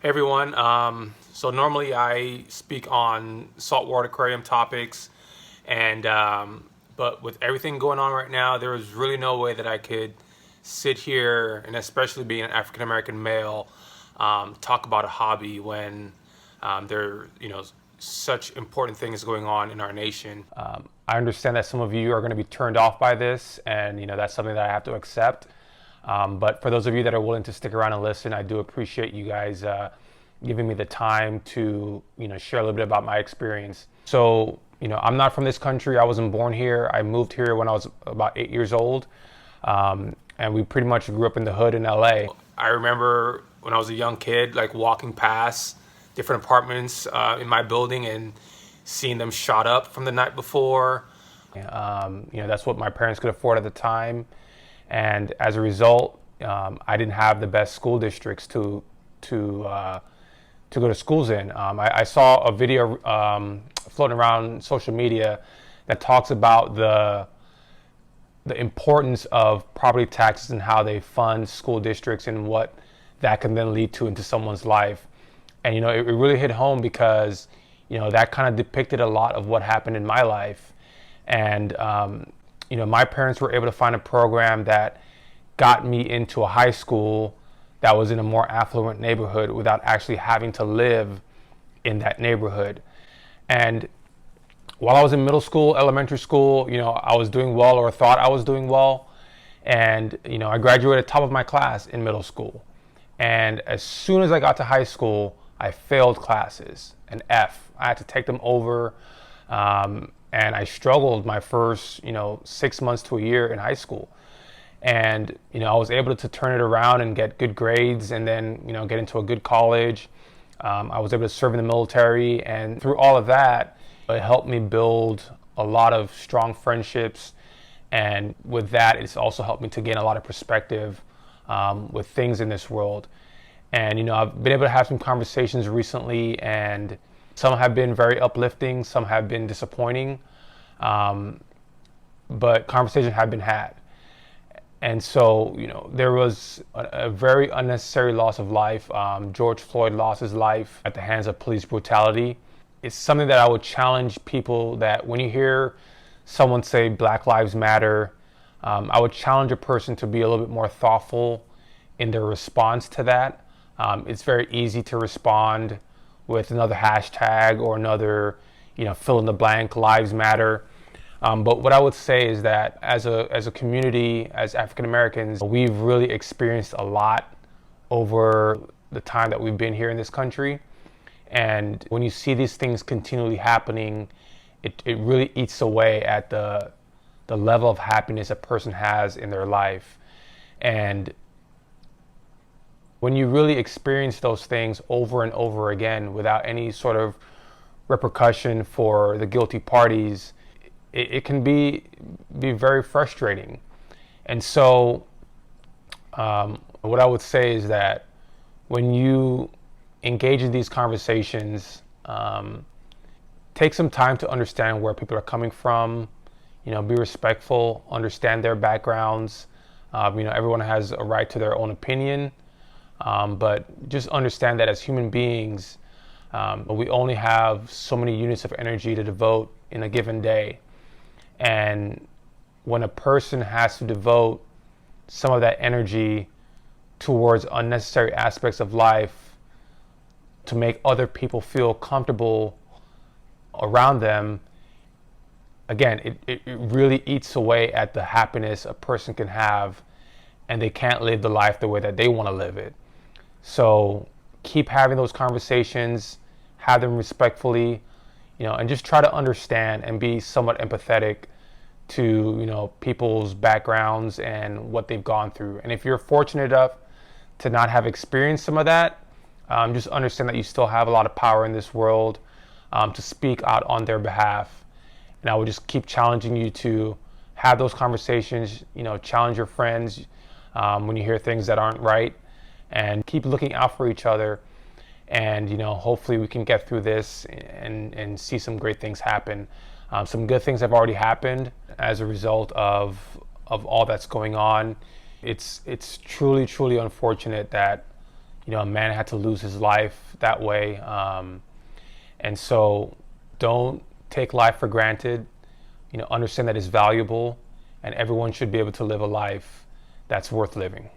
Everyone. So normally I speak on saltwater aquarium topics, and but with everything going on right now, there is really no way that I could sit here, and especially being an African American male, talk about a hobby when there such important things going on in our nation. I understand that some of you are going to be turned off by this, and that's something that I have to accept. But for those of you that are willing to stick around and listen, I do appreciate you guys giving me the time to share a little bit about my experience. So I'm not from this country. I wasn't born here. I moved here when I was about 8 years old, and we pretty much grew up in the hood in LA. I remember when I was a young kid, like walking past different apartments in my building and seeing them shot up from the night before. That's what my parents could afford at the time, and as a result, I didn't have the best school districts to go to schools in. I saw a video floating around social media that talks about the importance of property taxes and how they fund school districts and what that can then lead to into someone's life. And it really hit home because that kind of depicted a lot of what happened in my life. And my parents were able to find a program that got me into a high school that was in a more affluent neighborhood without actually having to live in that neighborhood. And while I was in middle school, elementary school, I was doing well, or thought I was doing well. And I graduated top of my class in middle school. And as soon as I got to high school, I failed classes, an F. I had to take them over. And I struggled my first 6 months to a year in high school. And I was able to turn it around and get good grades, and then get into a good college. I was able to serve in the military, and through all of that, it helped me build a lot of strong friendships. And with that, it's also helped me to gain a lot of perspective with things in this world. And I've been able to have some conversations recently, and some have been very uplifting, some have been disappointing, but conversations have been had. And so, there was a very unnecessary loss of life. George Floyd lost his life at the hands of police brutality. It's something that I would challenge people, that when you hear someone say Black Lives Matter, I would challenge a person to be a little bit more thoughtful in their response to that. It's very easy to respond with another hashtag or another, fill in the blank, Lives Matter. But what I would say is that as a community, as African Americans, we've really experienced a lot over the time that we've been here in this country. And when you see these things continually happening, it really eats away at the level of happiness a person has in their life. And when you really experience those things over and over again without any sort of repercussion for the guilty parties, it can be very frustrating. And so what I would say is that when you engage in these conversations, take some time to understand where people are coming from, be respectful, understand their backgrounds. Everyone has a right to their own opinion, but just understand that as human beings, we only have so many units of energy to devote in a given day. And when a person has to devote some of that energy towards unnecessary aspects of life to make other people feel comfortable around them, again, it really eats away at the happiness a person can have, and they can't live the life the way that they want to live it. So keep having those conversations, have them respectfully, and just try to understand and be somewhat empathetic to, people's backgrounds and what they've gone through. And if you're fortunate enough to not have experienced some of that, just understand that you still have a lot of power in this world to speak out on their behalf. And I would just keep challenging you to have those conversations, challenge your friends when you hear things that aren't right, and keep looking out for each other. And hopefully we can get through this and see some great things happen. Some good things have already happened as a result of all that's going on. It's truly unfortunate that a man had to lose his life that way. And so don't take life for granted. Understand that it's valuable, and everyone should be able to live a life that's worth living.